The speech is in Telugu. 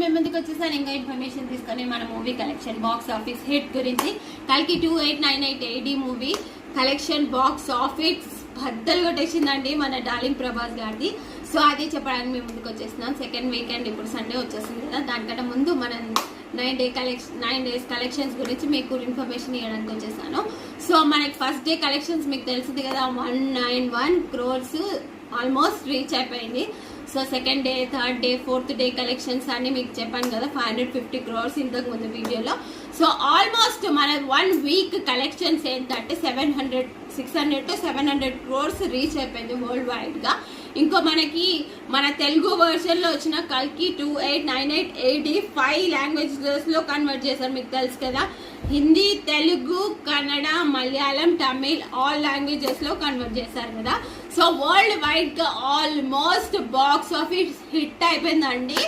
మేము ముందుకు వచ్చేసాను ఇంకా ఇన్ఫర్మేషన్ తీసుకొని మన movie collection box office hit గురించి. కల్కి 2898 AD movie collection box office బద్దలు కొట్టేసిందండి మన డార్లింగ్ ప్రభాస్ గారిది. సో అది చెప్పడానికి మేము ముందుకు వచ్చేస్తున్నాం. సెకండ్ వీకెండ్ ఇప్పుడు సండే వచ్చేస్తుంది కదా, దానికంటే ముందు మనం 9 days కలెక్షన్స్ గురించి మీకు ఇన్ఫర్మేషన్ ఇవ్వడానికి వచ్చేసాను. సో మనకి ఫస్ట్ డే కలెక్షన్స్ మీకు తెలిసింది కదా, 191 crores ఆల్మోస్ట్ రీచ్ అయిపోయింది. So second day, third day, fourth day collections అన్ని మీకు చెప్పాను కదా 550 crores ఇంతకు ముందు వీడియోలో. సో ఆల్మోస్ట్ మన 1 week కలెక్షన్స్ ఏంటంటే 600 to 700 crores రీచ్ అయిపోయింది వరల్డ్ వైడ్ గా. ఇంకో మనకి మన తెలుగు వర్షన్ లో వచ్చిన కల్కి 2898 AD 5 లాంగ్వేజెస్ లో కన్వర్ట్ చేశారు, మీకు తెలుసు కదా. హిందీ, తెలుగు, కన్నడ, మలయాళం, తమిళ్ ఆల్ లాంగ్వేజెస్ లో కన్వర్ట్ చేశారు కదా. సో వరల్డ్ వైడ్ గా ఆల్మోస్ట్ బాక్స్ ఆఫీస్ హిట్ అయిపోయిందండి.